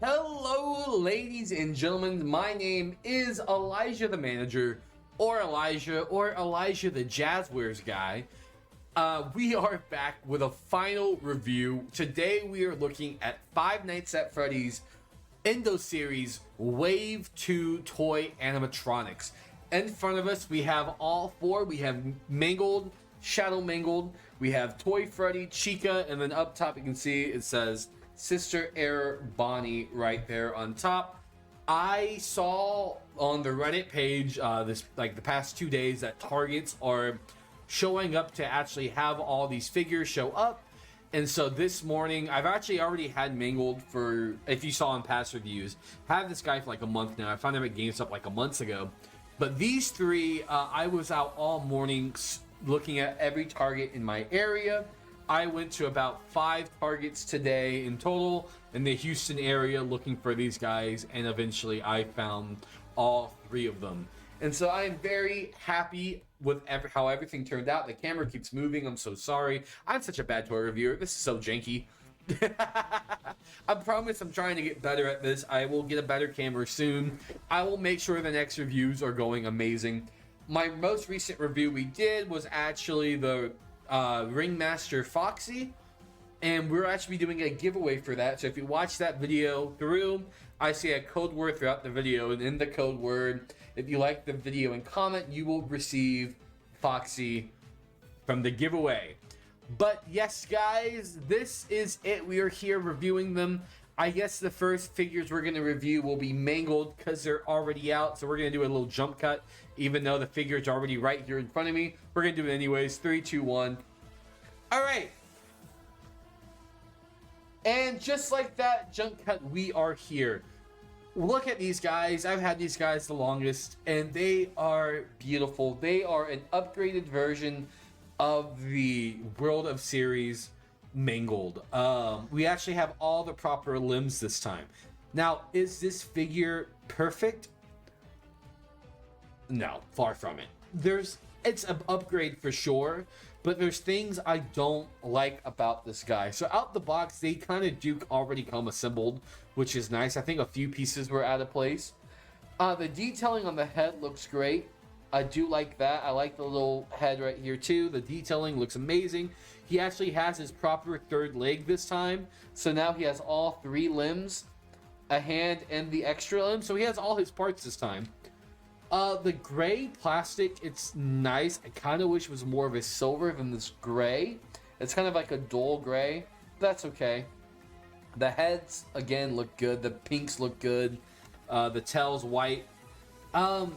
Hello, ladies and gentlemen. My name is Elijah the Manager, or Elijah the Jazwares guy. We are back with a final review. Today we are looking at Five Nights at Freddy's Endo series Wave 2 toy animatronics. In front of us we have all four. We have Mangled, Shadow Mangled, we have Toy Freddy, Chica, and then up top you can see it says Sister Error Bonnie right there on top. I saw on the Reddit page the past 2 days that Targets are showing up to actually have all these figures show up. And so this morning, I've actually already had Mangled for, if you saw in past reviews, have this guy for like a month now. I found him at GameStop like a month ago. But these three, I was out all morning looking at every Target in my area. I went to about 5 Targets today in total in the Houston area looking for these guys, and eventually I found all 3 of them. And so I am very happy with how everything turned out. The camera keeps moving. I'm so sorry. I'm such a bad toy reviewer. This is so janky. I promise I'm trying to get better at this. I will get a better camera soon. I will make sure the next reviews are going amazing. My most recent review we did was actually the Ringmaster Foxy, and we're actually doing a giveaway for that. So if you watch that video through, I say a code word throughout the video, and in the code word, if you like the video and comment, you will receive Foxy from the giveaway. But yes, guys, this is it. We are here reviewing them. I guess the first figures we're going to review will be Mangled because they're already out. So we're going to do a little jump cut, even though the figure's already right here in front of me. We're going to do it anyways. 3, 2, 1. All right. And just like that jump cut, we are here. Look at these guys. I've had these guys the longest, and they are beautiful. They are an upgraded version of the World of Series Mangled. We actually have all the proper limbs this time. Now, is this figure perfect? No, far from it. It's an upgrade for sure, but there's things I don't like about this guy. So out the box, they kind of do already come assembled, which is nice. I think a few pieces were out of place. The detailing on the head looks great. I do like that. I like the little head right here too. The detailing looks amazing. He actually has his proper third leg this time. So now he has all 3 limbs, a hand, and the extra limb. So he has all his parts this time. The gray plastic, it's nice. I kind of wish it was more of a silver than this gray. It's kind of like a dull gray. That's okay. The heads, again, look good. The pinks look good. The tail's white. I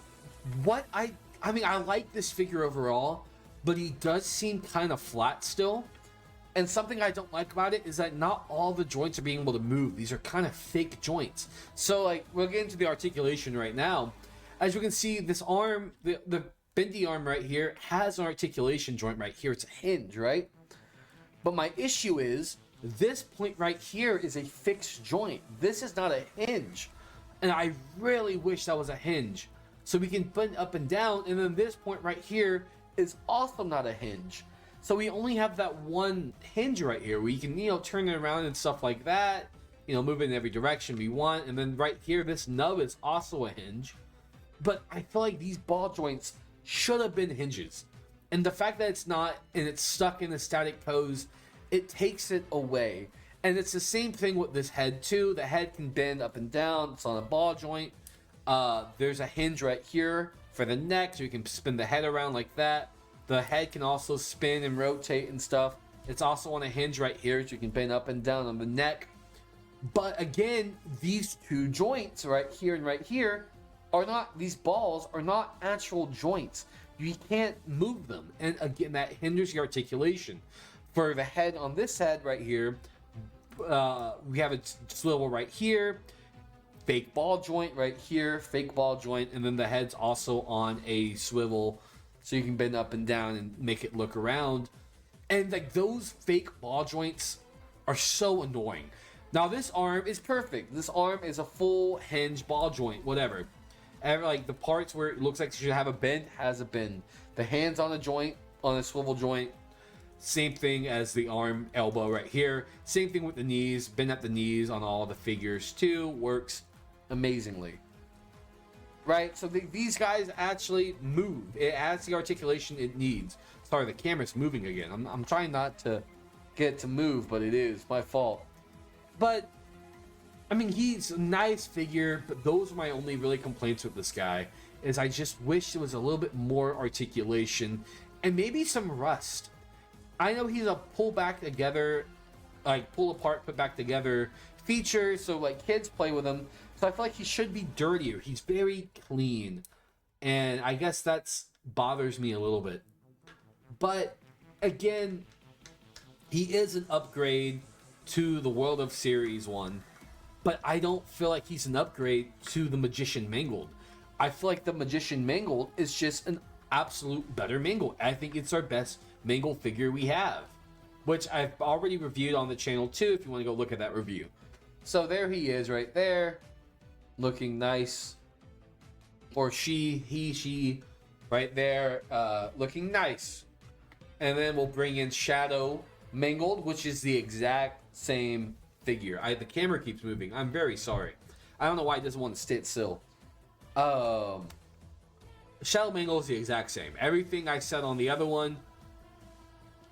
mean, I like this figure overall, but he does seem kind of flat still. And something I don't like about it is that not all the joints are being able to move. These are kind of fake joints. So, like, we'll get into the articulation right now. As you can see, this arm, the bendy arm right here, has an articulation joint right here. It's a hinge, right? But my issue is, this point right here is a fixed joint. This is not a hinge. And I really wish that was a hinge. So we can bend up and down, and then this point right here is also not a hinge. So we only have that one hinge right here where you can, turn it around and stuff like that, move it in every direction we want. And then right here, this nub is also a hinge. But I feel like these ball joints should have been hinges. And the fact that it's not, and it's stuck in a static pose, it takes it away. And it's the same thing with this head too. The head can bend up and down. It's on a ball joint. There's a hinge right here for the neck, so you can spin the head around like that. The head can also spin and rotate and stuff. It's also on a hinge right here, so you can bend up and down on the neck. But again, these 2 joints right here and right here are not, these balls are not actual joints. You can't move them. And again, that hinders the articulation. For the head on this head right here, we have a swivel right here, fake ball joint right here, fake ball joint, and then the head's also on a swivel so you can bend up and down and make it look around. And like those fake ball joints are so annoying. Now this arm is perfect. This arm is a full hinge ball joint, whatever. And like the parts where it looks like it should have a bend has a bend. The hands on a joint, on a swivel joint. Same thing as the arm, elbow right here. Same thing with the knees. Bend at the knees on all the figures too. Works amazingly. Right? So these guys actually move. It adds the articulation it needs. Sorry, the camera's moving again. I'm trying not to get it to move, but it is my fault. But I mean, he's a nice figure, but those are my only really complaints with this guy. Is I just wish there was a little bit more articulation and maybe some rust. I know he's a pull back together, like pull apart, put back together feature, so like kids play with him. So I feel like he should be dirtier. He's very clean, and I guess that's bothers me a little bit. But again, he is an upgrade to the World of Series 1, but I don't feel like he's an upgrade to the Magician Mangled. I feel like the Magician Mangled is just an absolute better Mangle. I think it's our best Mangle figure we have, which I've already reviewed on the channel too, if you want to go look at that review. So there he is right there, looking nice. Or she, right there, looking nice. And then we'll bring in Shadow Mangled, which is the exact same figure. The camera keeps moving. I'm very sorry. I don't know why it doesn't want to sit still. Shadow Mangle is the exact same. Everything I said on the other one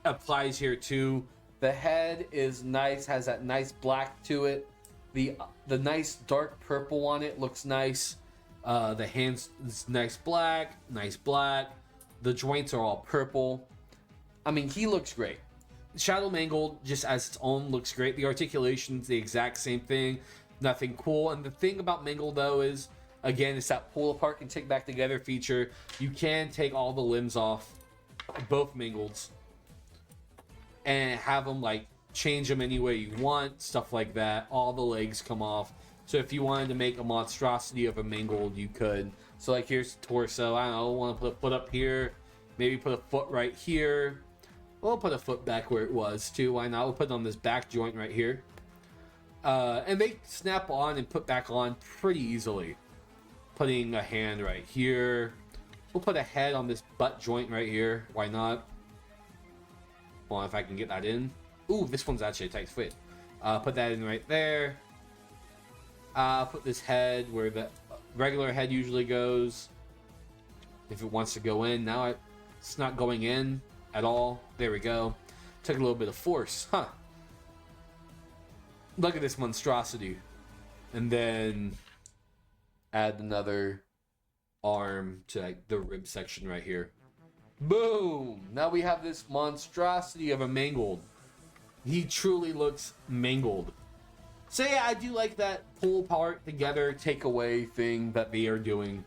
applies here too. The head is nice, has that nice black to it. The nice dark purple on it looks nice. The hands is nice black. The joints are all purple. I mean, he looks great. Shadow Mangled, just as its own, looks great. The articulation's the exact same thing. Nothing cool. And the thing about Mangle, though, is, again, it's that pull apart and take back together feature. You can take all the limbs off, both Mangleds, and have them, like, change them any way you want, stuff like that. All the legs come off. So if you wanted to make a monstrosity of a Mangled, you could. So, like, here's the torso. I don't know, want to put a foot up here. Maybe put a foot right here. We'll put a foot back where it was, too. Why not? We'll put it on this back joint right here. And they snap on and put back on pretty easily. Putting a hand right here. We'll put a head on this butt joint right here. Why not? Well, if I can get that in. Ooh, this one's actually a tight fit. Put that in right there. Put this head where the regular head usually goes. If it wants to go in. Now it's not going in at all. There we go. Took a little bit of force. Huh. Look at this monstrosity. And then add another arm to like the rib section right here. Boom! Now we have this monstrosity of a Mangled. He truly looks Mangled. So yeah, I do like that pull apart together takeaway thing that they are doing.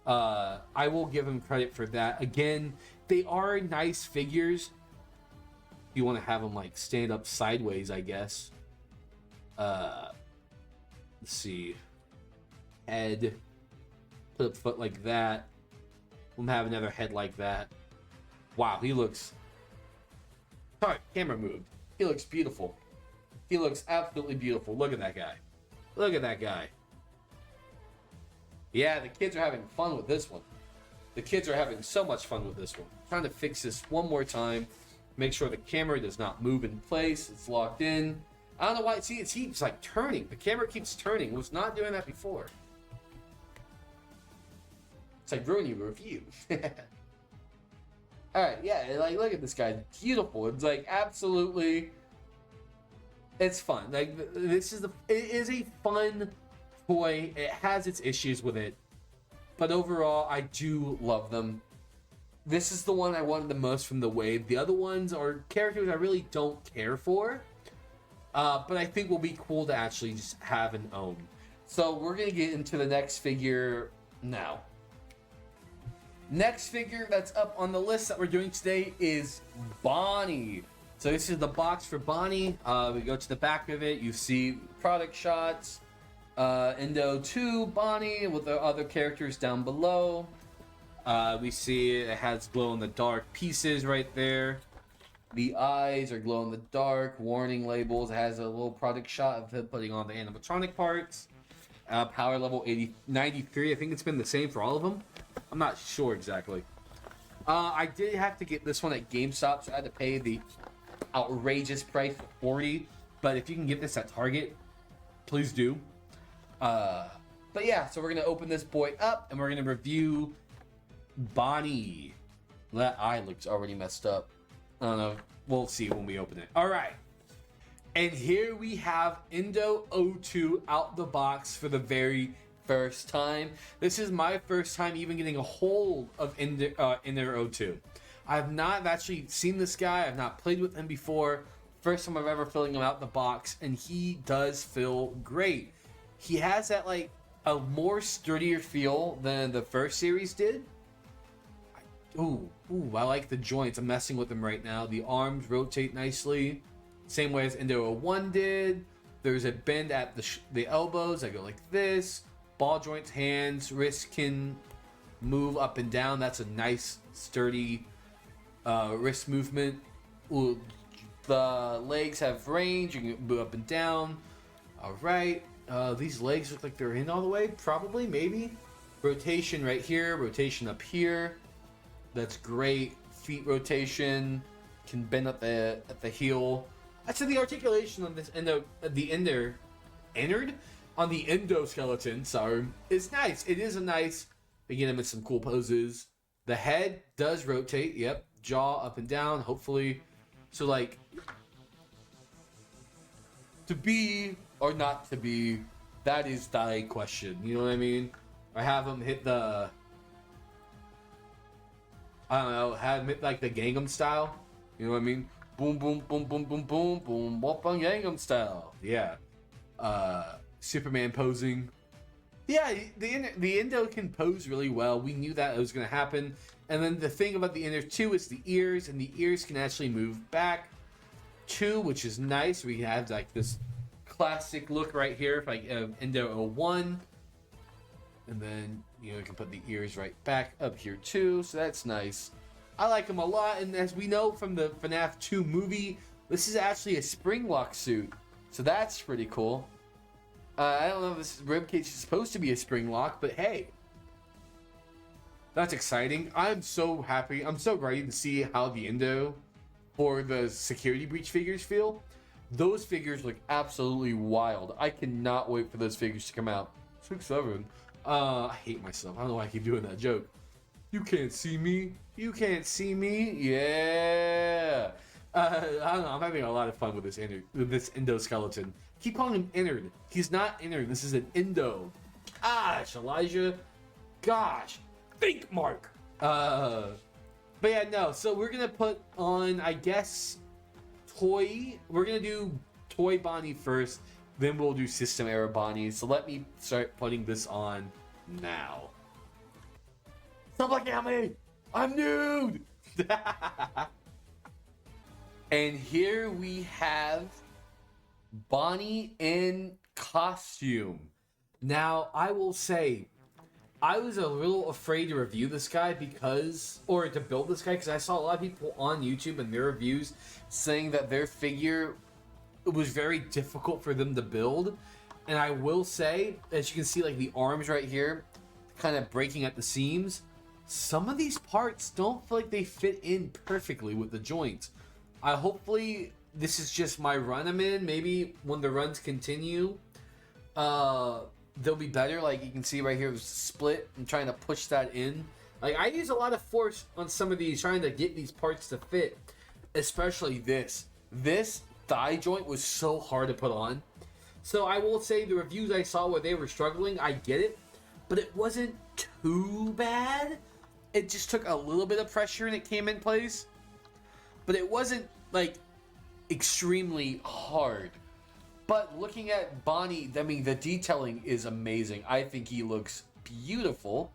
I will give him credit for that. Again, they are nice figures. You want to have them like stand up sideways, I guess. Let's see. Head. Put a foot like that. We'll have another head like that. Wow, he looks... Sorry, camera moved. He looks beautiful. He looks absolutely beautiful. Look at that guy. Look at that guy. Yeah, the kids are having fun with this one. The kids are having so much fun with this one. I'm trying to fix this one more time. Make sure the camera does not move in place. It's locked in. I don't know why. See, it keeps like turning. The camera keeps turning. It was not doing that before. It's like ruining your review. Alright, yeah, like look at this guy. Beautiful. It's like absolutely... It's fun. Like it is a fun toy. It has its issues with it. But overall, I do love them. This is the one I wanted the most from the wave. The other ones are characters I really don't care for. But I think will be cool to actually just have and own. So we're going to get into the next figure now. Next figure that's up on the list that we're doing today is Bonnie. So this is the box for Bonnie. We go to the back of it. You see product shots. Endo 2 Bonnie with the other characters down below. We see it has glow-in-the-dark pieces right there. The eyes are glow-in-the-dark. Warning labels. It has a little product shot of it putting on the animatronic parts. Power level 93. I think it's been the same for all of them. I'm not sure exactly. I did have to get this one at GameStop, so I had to pay the outrageous price for 40. But if you can get this at Target, please do. But yeah, so we're gonna open this boy up and we're gonna review Bonnie. That eye looks already messed up. I don't know. We'll see when we open it. All right. And here we have Endo 02 out the box for the very first time. This is my first time even getting a hold of Endo 02. I have not actually seen this guy. I've not played with him before. First time I've ever filling him out the box, and he does feel great. He has that like a more sturdier feel than the first series did. Ooh, I like the joints. I'm messing with them right now. The arms rotate nicely. Same way as Endo 01 did. There's a bend at the elbows. I go like this. Ball joints, hands, wrists can move up and down. That's a nice, sturdy wrist movement. Ooh, the legs have range. You can move up and down. All right. These legs look like they're in all the way. Probably, maybe. Rotation right here. Rotation up here. That's great. Feet rotation. Can bend at the heel. Actually, the articulation on this on the endoskeleton, sorry, is nice. It is a nice, again, with some cool poses. The head does rotate, yep. Jaw up and down, hopefully. So, like, to be or not to be, that is the question. You know what I mean? I have him hit the, I don't know, have him hit, like, the Gangnam style. You know what I mean? Boom, boom, boom, boom, boom, boom, boom, Wapang Gangnam style. Yeah. Superman posing. Yeah, the Endo can pose really well. We knew that it was going to happen. And then the thing about the Endo 2 is the ears, and the ears can actually move back too, which is nice. We have like this classic look right here, like Endo 01. And then, you know, you can put the ears right back up here too, so that's nice. I like him a lot, and as we know from the Fnaf 2 movie, this is actually a spring lock suit, so that's pretty cool. I don't know if this ribcage is supposed to be a spring lock, but hey, that's exciting. I'm so happy. I'm so ready to see how the Endo or the security breach figures feel. Those figures look absolutely wild. I cannot wait for those figures to come out. 6'7". I hate myself. I don't know why I keep doing that joke. You can't see me. You can't see me. Yeah. I don't know. I'm having a lot of fun with this endoskeleton. Keep calling him Innard. He's not Innard. This is an Endo. Gosh, Elijah. Gosh. Think, Mark. But yeah, no. So we're gonna put on, I guess, toy. We're gonna do toy Bonnie first. Then we'll do system era Bonnie. So let me start putting this on now. Stop looking at me! I'm nude! And here we have Bonnie in costume. Now, I will say, I was a little afraid to review this guy or to build this guy, because I saw a lot of people on YouTube and their reviews saying that their figure, it was very difficult for them to build. And I will say, as you can see, like the arms right here, kind of breaking at the seams. Some of these parts don't feel like they fit in perfectly with the joints. Hopefully this is just my run I'm in. Maybe when the runs continue, they'll be better. Like you can see right here, it was split. I'm trying to push that in. Like I use a lot of force on some of these, trying to get these parts to fit. Especially this. This thigh joint was so hard to put on. So I will say the reviews I saw where they were struggling, I get it. But it wasn't too bad. It just took a little bit of pressure and it came in place. But it wasn't, like, extremely hard. But looking at Bonnie, I mean, the detailing is amazing. I think he looks beautiful.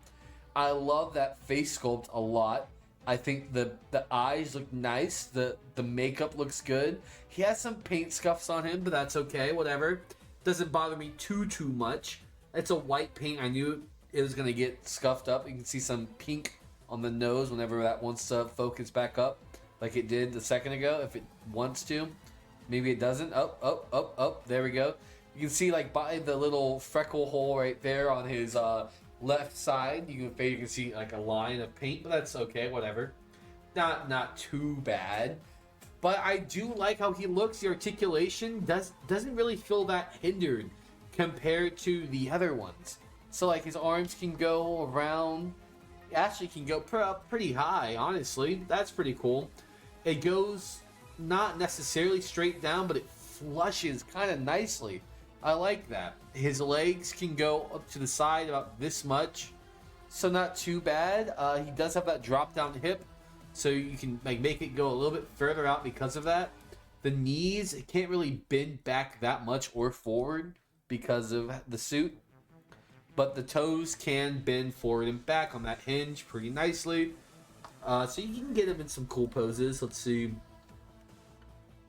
I love that face sculpt a lot. I think the eyes look nice. The makeup looks good. He has some paint scuffs on him, but that's okay, whatever. Doesn't bother me too much. It's a white paint. I knew it was going to get scuffed up. You can see some pink on the nose whenever that wants to focus back up, like it did a second ago, if it wants to. Maybe it doesn't. Up. There we go. You can see, like, by the little freckle hole right there on his left side, you can see like a line of paint, but that's okay, whatever. Not too bad. But I do like how he looks. The articulation doesn't really feel that hindered compared to the other ones. So like his arms can go around, actually can go up pretty high, honestly. That's pretty cool. It goes not necessarily straight down, but it flushes kind of nicely. I like that. His legs can go up to the side about this much, so not too bad. He does have that drop down hip, so you can like make it go a little bit further out because of that. The knees, it can't really bend back that much or forward because of the suit, but the toes can bend forward and back on that hinge pretty nicely. So you can get him in some cool poses. Let's see,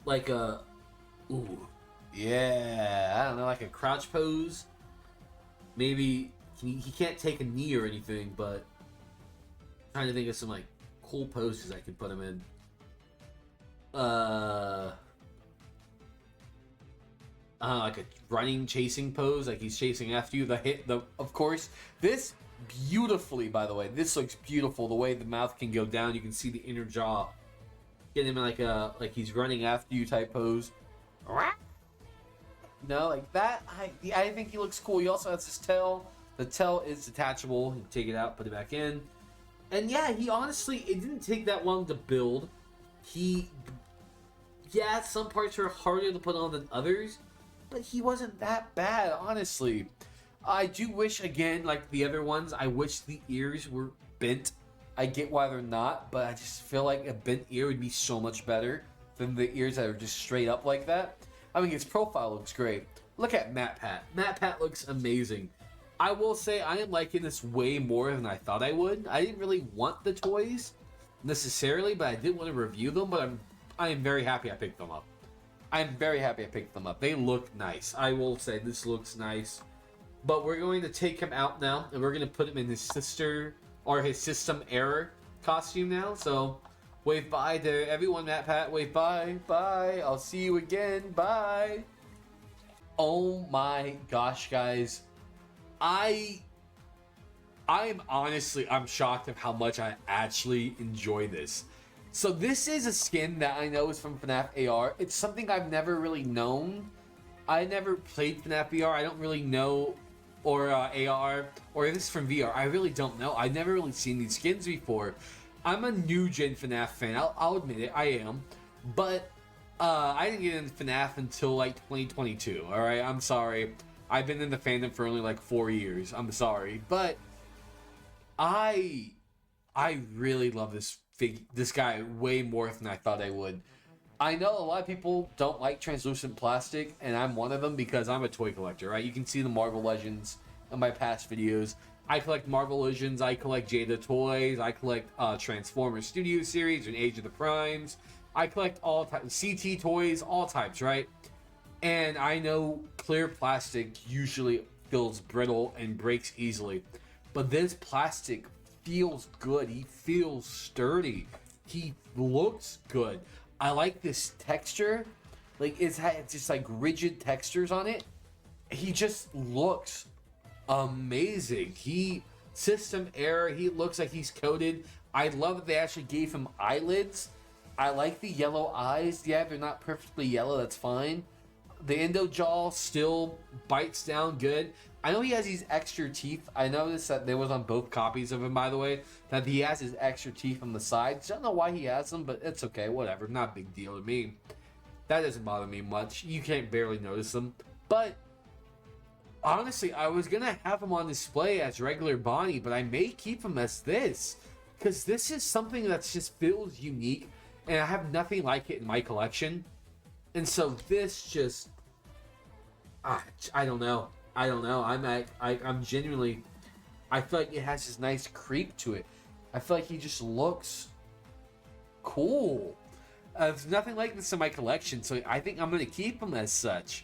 like a, ooh, yeah, I don't know, like a crouch pose. Maybe he can't take a knee or anything, but I'm trying to think of some like cool poses I could put him in. Like a running, chasing pose, like he's chasing after you. Of course, this beautifully, by the way, this looks beautiful. The way the mouth can go down, you can see the inner jaw. Get him in like he's running after you type pose. No, like that. I think he looks cool. He also has his tail. The tail is detachable. You take it out, put it back in. And yeah, he honestly, it didn't take that long to build. Yeah, some parts are harder to put on than others, but he wasn't that bad, honestly. I do wish, again, like the other ones, I wish the ears were bent. I get why they're not, but I just feel like a bent ear would be so much better than the ears that are just straight up like that. I mean, his profile looks great. Look at MatPat. MatPat looks amazing. I will say I am liking this way more than I thought I would. I didn't really want the toys necessarily, but I did want to review them, but I am very happy I picked them up. I'm very happy I picked them up. They look nice. I will say this looks nice. But we're going to take him out now, and we're going to put him in his sister, or his system error costume now. So, wave bye to everyone, MatPat. Wave bye. Bye. I'll see you again. Bye. Oh my gosh, guys. I'm shocked of how much I actually enjoy this. So this is a skin that I know is from Fnaf AR. It's something I've never really known. I never played Fnaf VR. I don't really know, or AR, or this is from VR. I really don't know. I've never really seen these skins before. I'm a new gen Fnaf fan. I'll admit it. I am. But I didn't get into Fnaf until like 2022. All right, I'm sorry. I've been in the fandom for only like 4 years. I'm sorry, but I really love this guy way more than I thought I would. I know a lot of people don't like translucent plastic, and I'm one of them because I'm a toy collector, right? You can see the Marvel Legends in my past videos. I collect Marvel Legends, I collect Jada toys, I collect Transformers Studio Series and Age of the Primes. I collect all types, CT toys, all types, right? And I know clear plastic usually feels brittle and breaks easily. But this plastic feels good. He feels sturdy. He looks good. I like this texture. Like, it's just like rigid textures on it. He just looks amazing. System error. He looks like he's coated. I love that they actually gave him eyelids. I like the yellow eyes. Yeah, they're not perfectly yellow. That's fine. The Endo jaw still bites down good. I know he has these extra teeth. I noticed that there was on both copies of him, by the way, that he has his extra teeth on the sides. I don't know why he has them, but it's okay. Whatever. Not a big deal to me. That doesn't bother me much. You can't barely notice them. But honestly, I was going to have him on display as regular Bonnie, but I may keep him as this. Because this is something that just feels unique, and I have nothing like it in my collection. And so this just, I don't know. I'm genuinely, I feel like it has this nice creep to it. I feel like he just looks cool. There's nothing like this in my collection, so I think I'm going to keep him as such.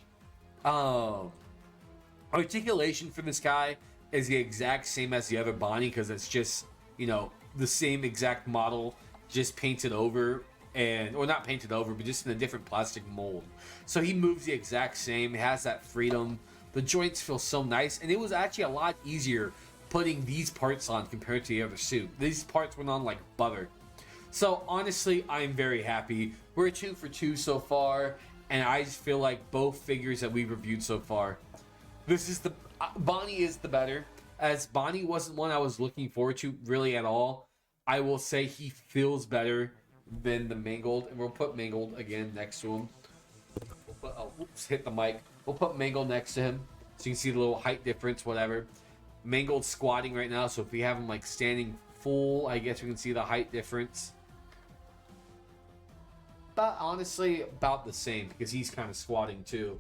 Articulation for this guy is the exact same as the other Bonnie, because it's just, the same exact model, just painted over. Or not painted over, but just in a different plastic mold. So he moves the exact same. It has that freedom. The joints feel so nice, and it was actually a lot easier putting these parts on compared to the other suit. These parts went on like butter. So honestly, I'm very happy. We're 2 for 2 so far, and I just feel like both figures that we've reviewed so far, this is the Bonnie is the better. As Bonnie wasn't one I was looking forward to really at all, I will say he feels better than the Mangled, and we'll put Mangled again next to him. We'll put, oops, hit the mic. We'll put Mangled next to him so you can see the little height difference, whatever. Mangled's squatting right now, so if we have him like standing full, I guess we can see the height difference. But honestly, about the same because he's kind of squatting too.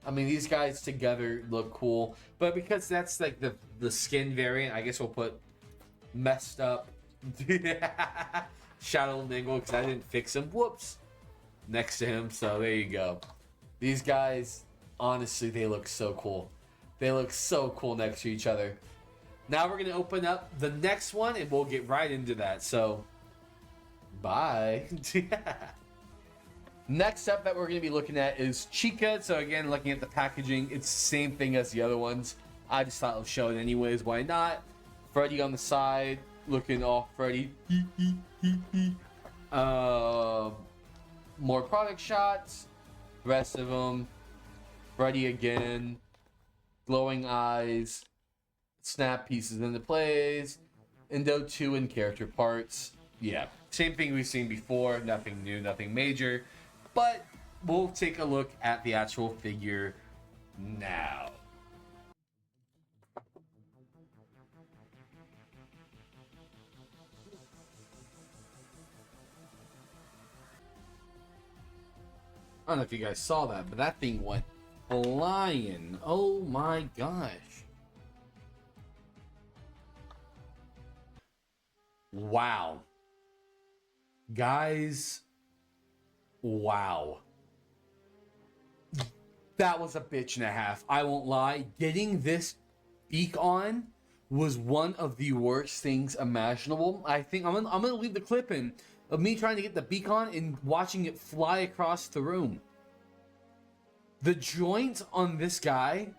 I mean, these guys together look cool, but because that's like the skin variant, I guess we'll put messed up Shadow Mangle because I didn't fix him. Whoops. Next to him, so there you go. These guys, honestly, they look so cool. They look so cool next to each other. Now we're gonna open up the next one, and we'll get right into that. So, bye. Next up that we're going to be looking at is Chica. So again, looking at the packaging, it's the same thing as the other ones. I just thought I'll show it anyways. Why not? Freddy on the side, looking all Freddy. More product shots. Rest of them. Freddy again. Glowing eyes. Snap pieces into place. Endo 2 and character parts. Yeah, same thing we've seen before. Nothing new, nothing major. But we'll take a look at the actual figure now. I don't know if you guys saw that, but that thing went flying. Oh my gosh. Wow. Guys, wow. That was a bitch and a half. I won't lie. Getting this beak on was one of the worst things imaginable. I think I'm gonna leave the clip in of me trying to get the beak on and watching it fly across the room. The joints on this guy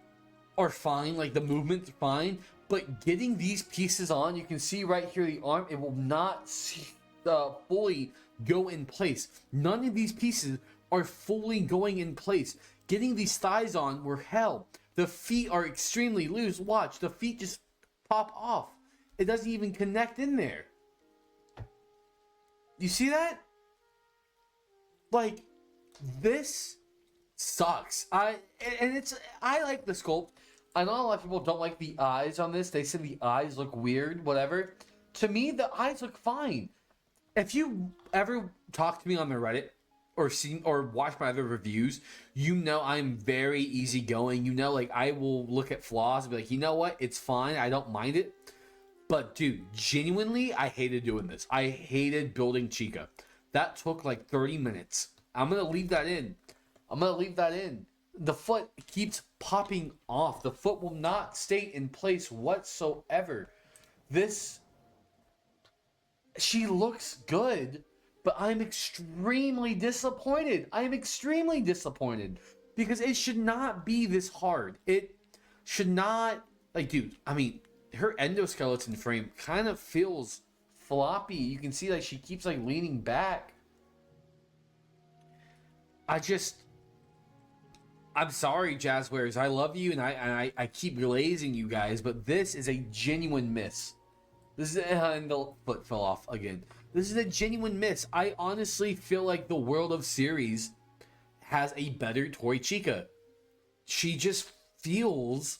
are fine, like the movement's fine, but getting these pieces on, you can see right here the arm, it will not fully go in place. None of these pieces are fully going in place. Getting these thighs on were hell. The feet are extremely loose. Watch, the feet just pop off. It doesn't even connect in there. You see that? Like, this sucks. I like the sculpt. I know a lot of people don't like the eyes on this. They say the eyes look weird, whatever. To me, the eyes look fine. If you ever talk to me on the Reddit or seen or watch my other reviews, you know I'm very easygoing. You know, like I will look at flaws and be like, you know what? It's fine. I don't mind it. But dude, genuinely, I hated doing this. I hated building Chica. That took like 30 minutes. I'm going to leave that in. The foot keeps popping off. The foot will not stay in place whatsoever. She looks good, but I'm extremely disappointed. Because it should not be this hard. It should not, like, dude, I mean, her endoskeleton frame kind of feels floppy. You can see like she keeps like leaning back. I'm sorry, Jazwares. I love you, and I keep glazing you guys, but this is a genuine miss. This is and the foot fell off again. This is a genuine miss. I honestly feel like the World of Series has a better toy Chica. She just feels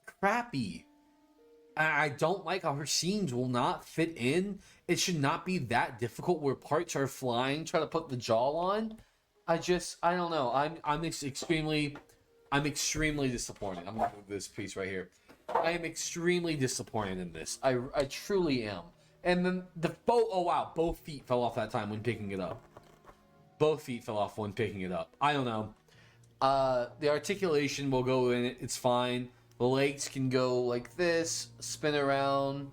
crappy. I don't like how her seams will not fit in. It should not be that difficult where parts are flying. Try to put the jaw on. I don't know. I'm extremely disappointed. I'm gonna move this piece right here. I am extremely disappointed in this. I truly am. And then oh wow, both feet fell off that time when picking it up. I don't know. The articulation will go in it. It's fine. The legs can go like this, spin around.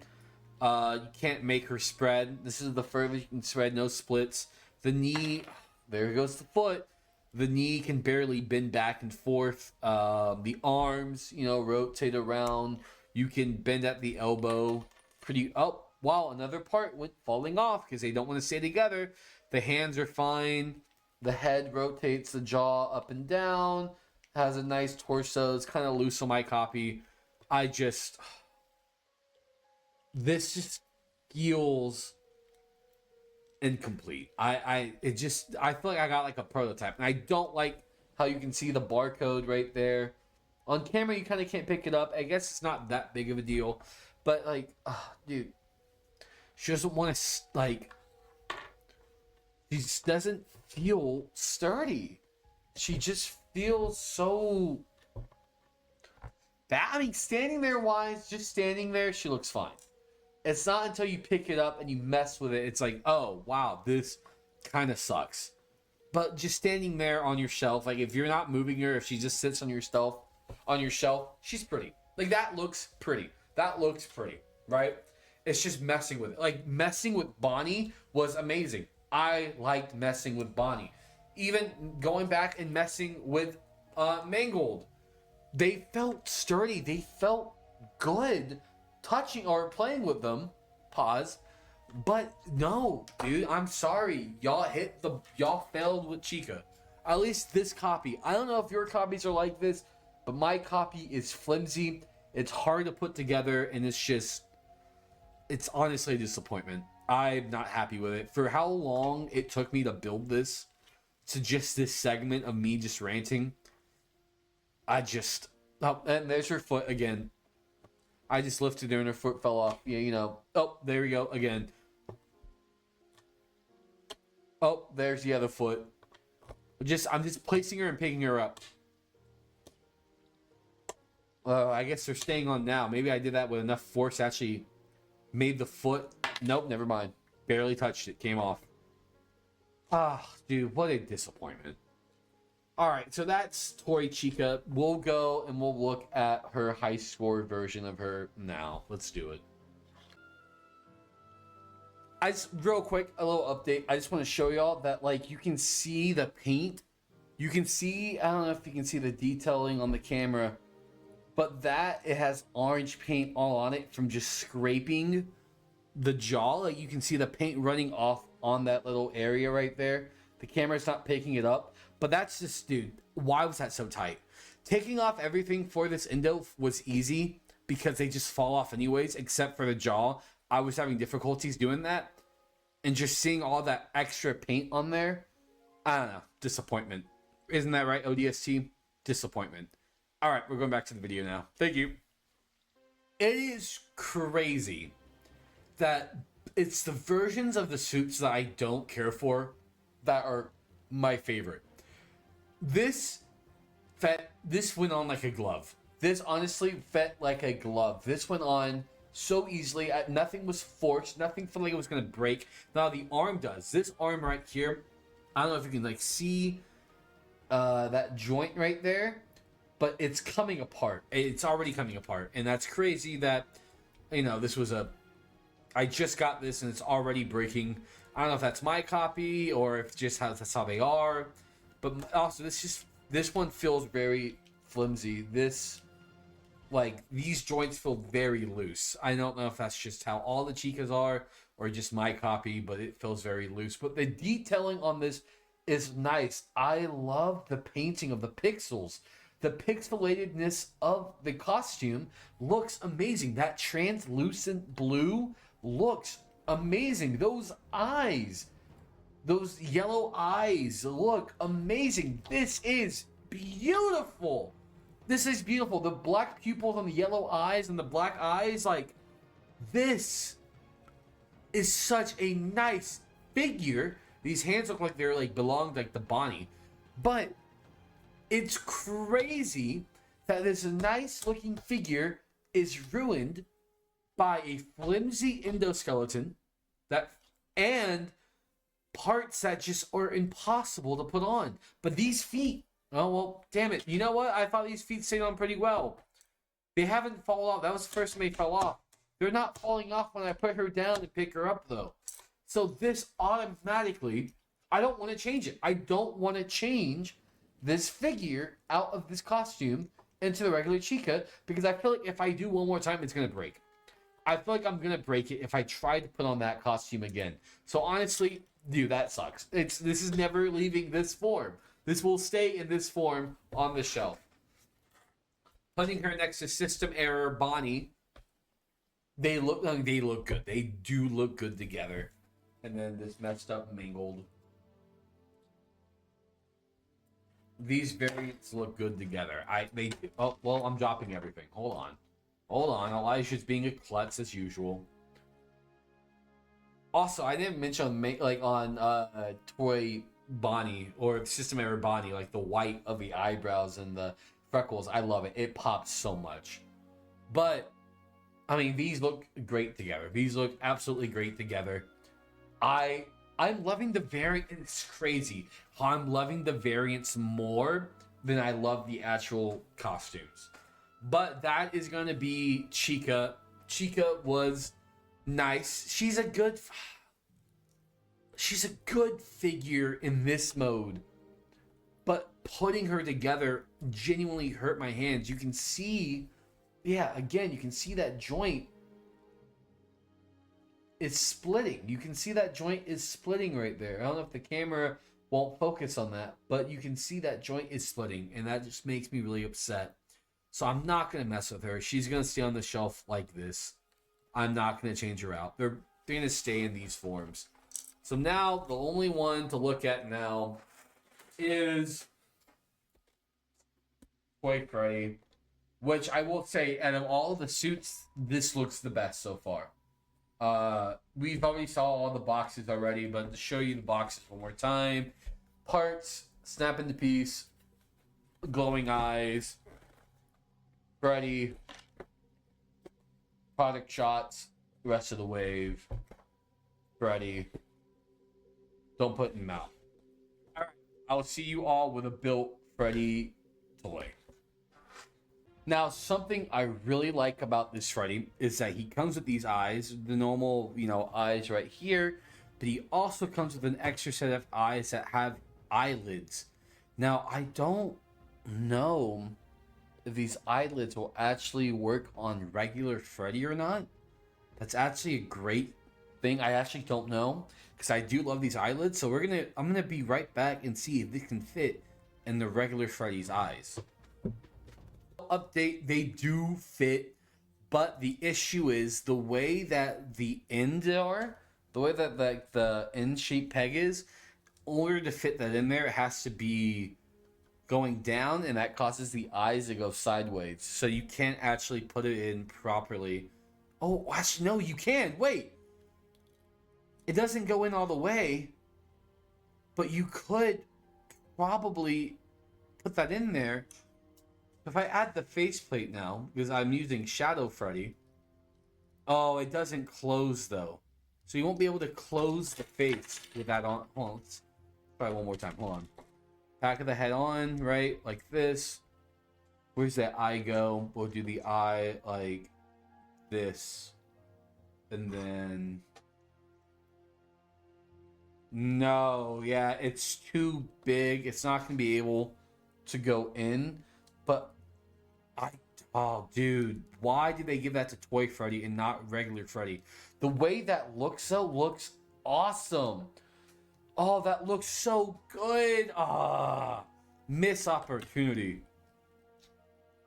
You can't make her spread. This is the furthest you can spread, no splits. The knee, there goes the foot. The knee can barely bend back and forth. The arms, rotate around. You can bend at the elbow. Pretty. Oh, wow! Another part went falling off because they don't want to stay together. The hands are fine. The head rotates the jaw up and down. Has a nice torso. It's kind of loose on my copy. This just feels incomplete. I feel like I got like a prototype, and I don't like how you can see the barcode right there. On camera, you kind of can't pick it up. I guess it's not that big of a deal, but like, dude, she doesn't want to she just doesn't feel sturdy. She just feels so bad. I mean, standing there wise, just standing there, she looks fine. It's not until you pick it up and you mess with it, it's like, oh, wow, this kind of sucks. But just standing there on your shelf, like if you're not moving her, if she just sits on your shelf, she's pretty. Like that looks pretty. That looks pretty, right? It's just messing with it. Like messing with Bonnie was amazing. I liked messing with Bonnie. Even going back and messing with Mangled. They felt sturdy. They felt good. Touching or playing with them, pause, but no, dude, I'm sorry, y'all failed with Chica. At least this copy. I don't know if your copies are like this, but my copy is flimsy. It's hard to put together, and it's honestly a disappointment. I'm not happy with it. For how long it took me to build this, to just this segment of me just ranting, oh, and there's her foot again. I just lifted her and her foot fell off. Yeah, Oh, there we go again. Oh, there's the other foot. I'm just placing her and picking her up. I guess they're staying on now. Maybe I did that with enough force to actually made the foot. Nope, never mind. Barely touched it. Came off. Dude, what a disappointment. Alright, so that's Toy Chica. We'll go and we'll look at her high score version of her now. Let's do it. Real quick, a little update. I just want to show y'all that, like, you can see the paint. You can see, I don't know if you can see the detailing on the camera, but it has orange paint all on it from just scraping the jaw. Like, you can see the paint running off on that little area right there. The camera's not picking it up. But that's just, dude, why was that so tight? Taking off everything for this Endo was easy because they just fall off anyways, except for the jaw. I was having difficulties doing that. And just seeing all that extra paint on there, I don't know, disappointment. Isn't that right, ODST? Disappointment. All right, we're going back to the video now. Thank you. It is crazy that it's the versions of the suits that I don't care for that are my favorite. This went on like a glove. This honestly felt like a glove. This went on so easily. Nothing was forced. Nothing felt like it was going to break. Now the arm does. This arm right here, I don't know if you can like see that joint right there, but it's coming apart. It's already coming apart. And that's crazy that, this was I just got this and it's already breaking. I don't know if that's my copy or if that's how they are. But also, this one feels very flimsy. These joints feel very loose. I don't know if that's just how all the Chicas are or just my copy, but it feels very loose. But the detailing on this is nice. I love the painting of the pixels. The pixelatedness of the costume looks amazing. That translucent blue looks amazing. Those eyes. Those yellow eyes look amazing. This is beautiful. This is beautiful. The black pupils on the yellow eyes and the black eyes, like, this is such a nice figure. These hands look like they're like belong like the Bonnie. But it's crazy that this nice looking figure is ruined by a flimsy endoskeleton and parts that just are impossible to put on. But these feet, oh well, damn it. You know what? I thought these feet stayed on pretty well. They haven't fallen off. That was the first time they fell off. They're not falling off when I put her down and pick her up though. So this automatically, I don't want to change it. I don't want to change this figure out of this costume into the regular Chica, because I feel like if I do one more time, it's gonna break. I feel like I'm gonna break it if I try to put on that costume again. So honestly, dude, that sucks. This is never leaving this form. This will stay in this form on the shelf. Putting her next to System Error Bonnie, they look good. They do look good together. And then this messed up Mangled. These variants look good together. I'm dropping everything. Hold on. Elijah's being a klutz as usual. Also, I didn't mention on Toy Bonnie or System Error Bonnie, like the white of the eyebrows and the freckles. I love it. It pops so much. But I mean, these look great together. These look absolutely great together. I'm loving the variant. It's crazy how I'm loving the variants more than I love the actual costumes. But that is going to be Chica. Chica was nice. She's a good figure in this mode. But putting her together genuinely hurt my hands. You can see, yeah, again, you can see that joint. It's splitting. You can see that joint is splitting right there. I don't know if the camera won't focus on that, but you can see that joint is splitting, and that just makes me really upset. So I'm not going to mess with her. She's going to stay on the shelf like this. I'm not going to change her out. They're going to stay in these forms. So now the only one to look at now is Toy Freddy, which I will say, out of all the suits, this looks the best so far. We've already saw all the boxes already, but to show you the boxes one more time. Parts, snap into piece, glowing eyes, Freddy, product shots, rest of the wave, Freddy. Don't put in mouth. Alright, I'll see you all with a built Freddy toy. Now, something I really like about this Freddy is that he comes with these eyes, the normal, eyes right here, but he also comes with an extra set of eyes that have eyelids. Now, I don't know if these eyelids will actually work on regular Freddy or not. That's actually a great thing. I actually don't know, because I do love these eyelids, so I'm gonna be right back and see if this can fit in the regular Freddy's eyes. Update, they do fit, but the issue is the way that the ends are, the way that the end shape peg is. In order to fit that in there, it has to be going down, and that causes the eyes to go sideways, so you can't actually put it in properly. Oh, actually, no, you can. Wait, it doesn't go in all the way, but you could probably put that in there. If I add the faceplate now, because I'm using Shadow Freddy, oh, it doesn't close though. So you won't be able to close the face with that on. Hold on, let's try one more time. Hold on. Back of the head on, right? Like this. Where's that eye go? We'll do the eye like this. And then... No, yeah, it's too big. It's not going to be able to go in. But oh, dude, why did they give that to Toy Freddy and not regular Freddy? The way that looks though looks awesome. Oh, that looks so good. Miss opportunity.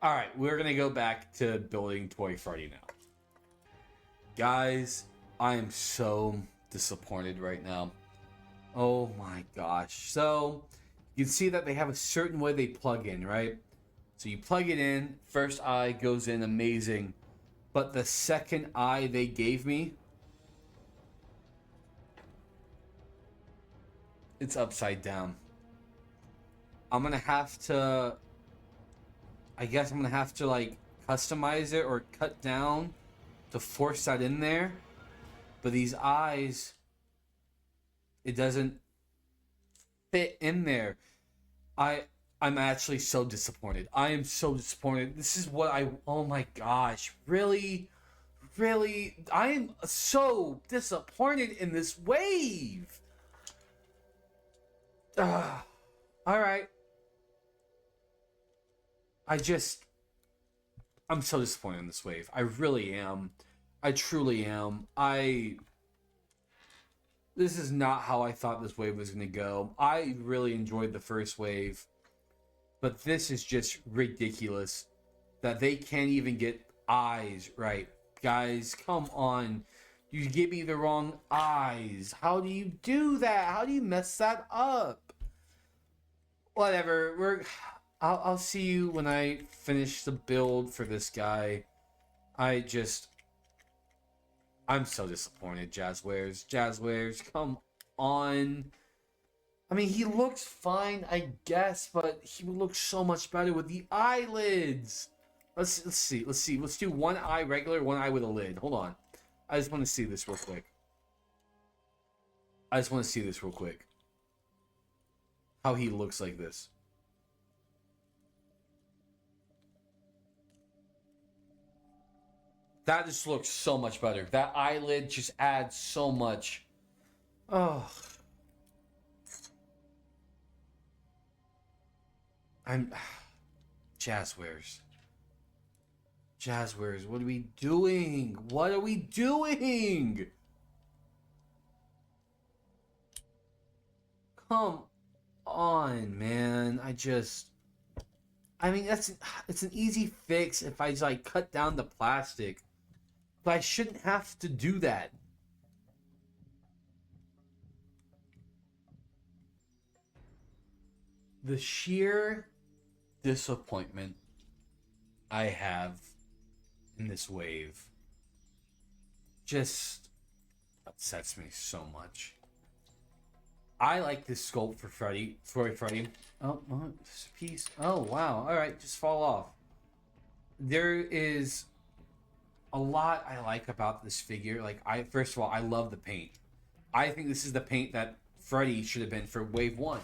All right, we're gonna go back to building Toy Freddy now. Guys, I am so disappointed right now. Oh my gosh. So you can see that they have a certain way they plug in, right? So you plug it in, first eye goes in amazing, but the second eye they gave me, it's upside down. I guess I'm gonna have to like customize it or cut down to force that in there. But these eyes, it doesn't fit in there. I'm actually so disappointed. I am so disappointed. This is what oh my gosh. Really? Really? I am so disappointed in this wave. Alright. I'm so disappointed in this wave. I really am. I truly am. This is not how I thought this wave was going to go. I really enjoyed the first wave, but this is just ridiculous that they can't even get eyes right. Guys, come on. You give me the wrong eyes. How do you do that? How do you mess that up? Whatever. I'll see you when I finish the build for this guy. I'm so disappointed, Jazwares. Jazwares, come on. I mean, he looks fine, I guess, but he would look so much better with the eyelids. Let's see. Let's do one eye regular, one eye with a lid. Hold on. I just want to see this real quick. How he looks like this. That just looks so much better. That eyelid just adds so much. Oh. Jazwares. Jazwares, what are we doing? What are we doing? Come on, man. I mean, it's an easy fix if I just like cut down the plastic. But I shouldn't have to do that. The sheer disappointment I have in this wave just upsets me so much. I like this sculpt for Freddy. Freddy. Oh, this piece. Oh, wow. All right, just fall off. There is a lot I like about this figure. Like, first of all, I love the paint. I think this is the paint that Freddy should have been for Wave 1.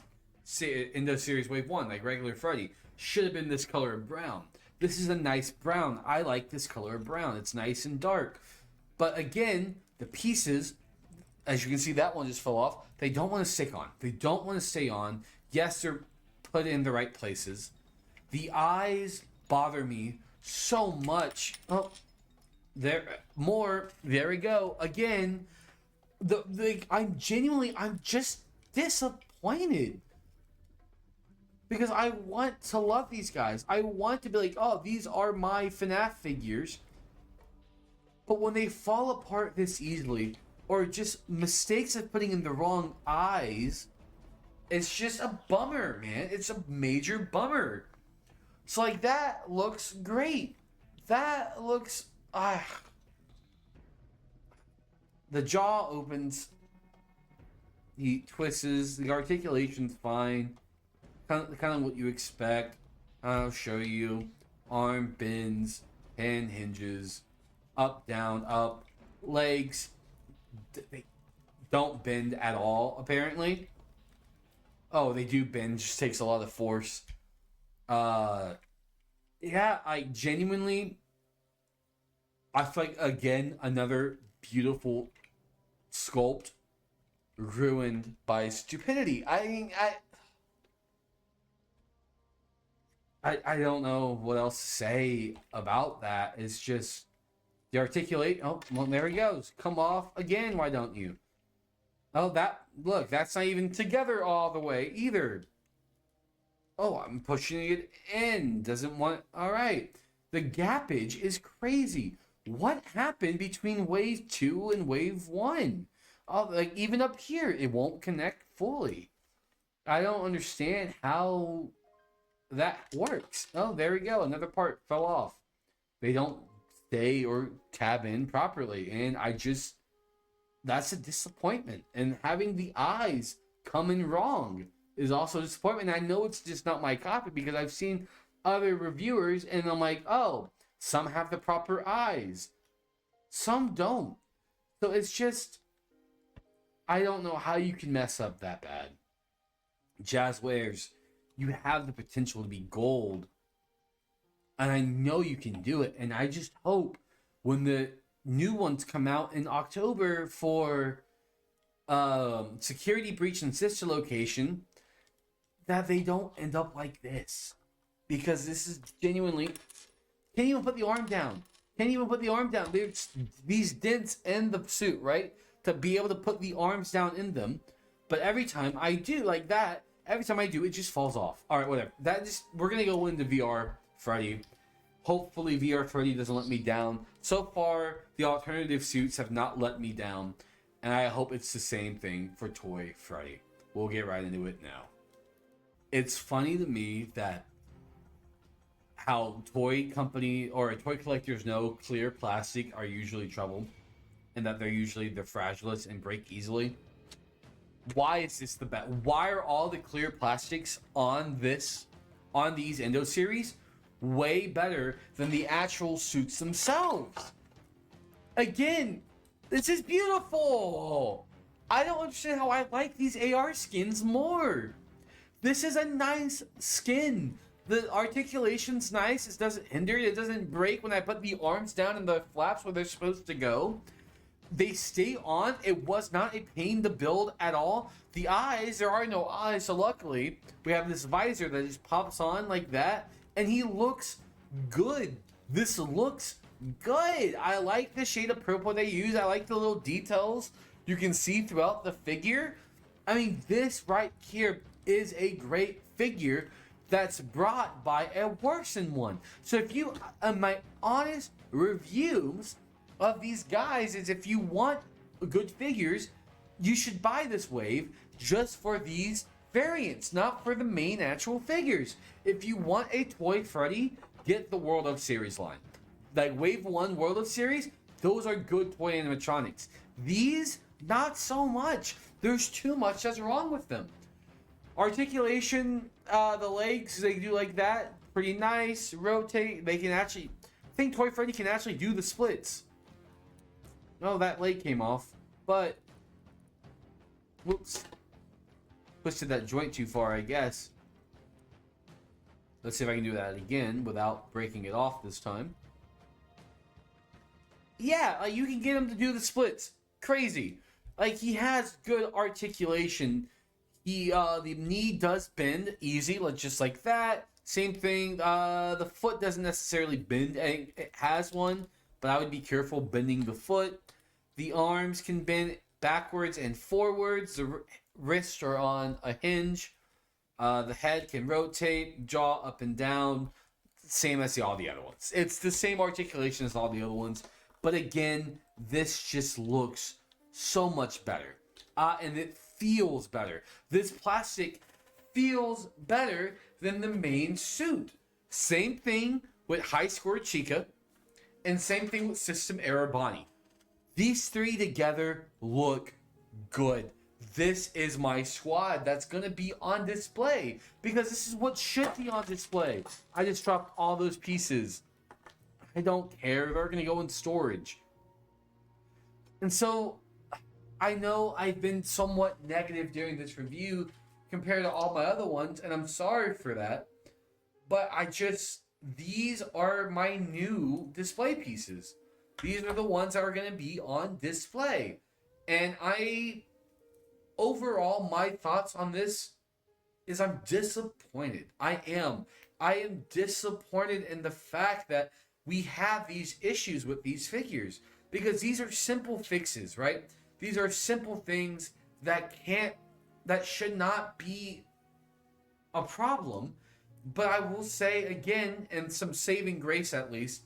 Endo Series Wave 1, like regular Freddy. Should have been this color of brown. This is a nice brown. I like this color of brown. It's nice and dark. But again, the pieces, as you can see, that one just fell off. They don't want to stick on. They don't want to stay on. Yes, they're put in the right places. The eyes bother me so much. Oh, there we go. Again, I'm just disappointed. Because I want to love these guys. I want to be like, oh, these are my Fnaf figures. But when they fall apart this easily, or just mistakes of putting in the wrong eyes, it's just a bummer, man. It's a major bummer. So, like, that looks great. That looks... The jaw opens. He twists. The articulation's fine. Kind of what you expect. I'll show you. Arm bends, hand hinges, up, down, up. Legs, they don't bend at all, apparently. Oh, they do bend, just takes a lot of force. Yeah, I genuinely, I feel like, again, another beautiful sculpt ruined by stupidity. I mean, I don't know what else to say about that. It's just the articulate. Oh, well, there he goes. Come off again. Why don't you? Oh, look, that's not even together all the way either. Oh, I'm pushing it in. Doesn't want. All right. The gappage is crazy. What happened between wave 2 and wave 1? Oh, like even up here, it won't connect fully. I don't understand how that works. Oh, there we go. Another part fell off. They don't stay or tab in properly. And that's a disappointment. And having the eyes come in wrong is also a disappointment. I know it's just not my copy because I've seen other reviewers and I'm like, oh, some have the proper eyes. Some don't. So it's just, I don't know how you can mess up that bad. Jazwares, you have the potential to be gold. And I know you can do it. And I just hope when the new ones come out in October for Security Breach and Sister Location, that they don't end up like this. because this is genuinely can't even put the arm down. Can't even put the arm down. There's these dents in the suit, right? To be able to put the arms down in them. But every time I do like that, every time I do, it just falls off. All right, whatever. We're gonna go into VR Freddy. Hopefully VR Freddy doesn't let me down. So far, the alternative suits have not let me down. And I hope it's the same thing for Toy Freddy. We'll get right into it now. It's funny to me that how toy company or toy collectors know clear plastic are usually trouble. And that they're fragilous and break easily. Why is this the best? Why are all the clear plastics on these Endo series way better than the actual suits themselves? Again, this is beautiful. I don't understand how I like these AR skins more. This is a nice skin. The articulation's nice. It doesn't hinder. It doesn't break when I put the arms down and the flaps where they're supposed to go. They stay on. It was not a pain to build at all. The eyes, there are no eyes, so luckily we have this visor that just pops on like that, and he looks good. This looks good. I like the shade of purple they use. I like the little details you can see throughout the figure. I mean, this right here is a great figure that's brought by a worsened one. So if you, my honest reviews of these guys is if you want good figures, you should buy this wave just for these variants, not for the main actual figures. If you want a Toy Freddy, get the World of Series line. Like Wave 1 World of Series, those are good toy animatronics. These, not so much. There's too much that's wrong with them. Articulation, the legs, they do like that. Pretty nice. Rotate. They can actually, I think Toy Freddy can actually do the splits. Oh, that leg came off. But, whoops. Twisted that joint too far, I guess. Let's see if I can do that again without breaking it off this time. Yeah, you can get him to do the splits. Crazy. Like, he has good articulation. The knee does bend easy, just like that. Same thing, the foot doesn't necessarily bend. It has one, but I would be careful bending the foot. The arms can bend backwards and forwards. The wrists are on a hinge. The head can rotate, jaw up and down. Same as all the other ones. It's the same articulation as all the other ones. But again, this just looks so much better. And it feels better. This plastic feels better than the main suit. Same thing with High Score Chica. And same thing with System Error Bonnie. These three together look good. This is my squad that's going to be on display. Because this is what should be on display. I just dropped all those pieces. I don't care. They're going to go in storage. And so, I know I've been somewhat negative during this review compared to all my other ones, and I'm sorry for that. But these are my new display pieces. These are the ones that are going to be on display. And overall, my thoughts on this is I'm disappointed. I am disappointed in the fact that we have these issues with these figures. Because these are simple fixes, right? These are simple things that should not be a problem. But I will say again, and some saving grace at least,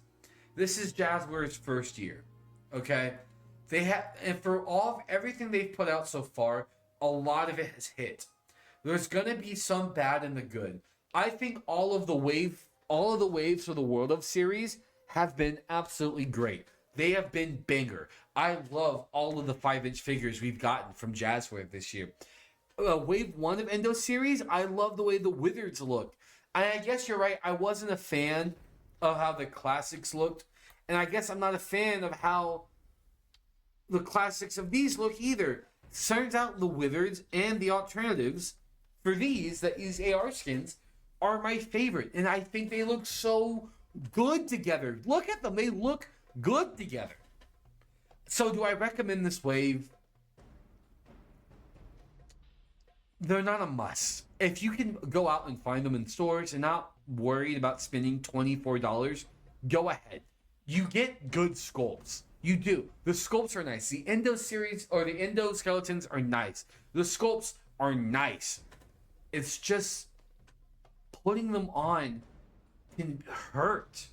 this is Jazwares' first year. Okay? And for everything they've put out so far, a lot of it has hit. There's gonna be some bad and the good. I think all of the waves for the World of Series have been absolutely great. They have been banger. I love all of the 5-inch figures we've gotten from Jazwares this year. Wave 1 of Endo series, I love the way the Wizards look. And I guess you're right, I wasn't a fan of how the classics looked. And I guess I'm not a fan of how the classics of these look either. Turns out the Wizards and the alternatives for these AR skins are my favorite. And I think they look so good together. Look at them, they look good together. So do I recommend this wave? They're not a must. If you can go out and find them in stores and not worried about spending $24, go ahead. You get good sculpts. You do. The sculpts are nice. The Endo series or the Endo skeletons are nice. The sculpts are nice. It's just putting them on can hurt.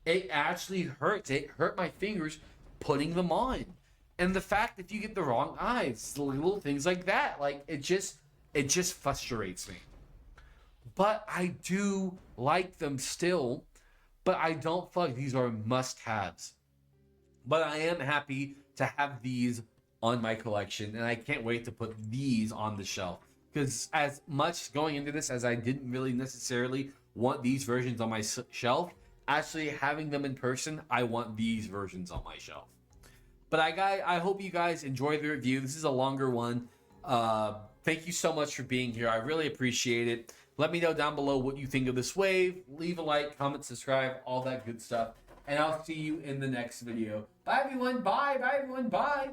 It actually hurts. It hurt my fingers putting them on. And the fact if you get the wrong eyes, little things like that, like it just frustrates me. But I do like them still, but I don't feel like these are must-haves. But I am happy to have these on my collection, and I can't wait to put these on the shelf. Because as much going into this as I didn't really necessarily want these versions on my shelf, actually having them in person, I want these versions on my shelf. But I hope you guys enjoyed the review. This is a longer one. Thank you so much for being here. I really appreciate it. Let me know down below what you think of this wave. Leave a like, comment, subscribe, all that good stuff. And I'll see you in the next video. Bye, everyone. Bye. Bye, everyone. Bye.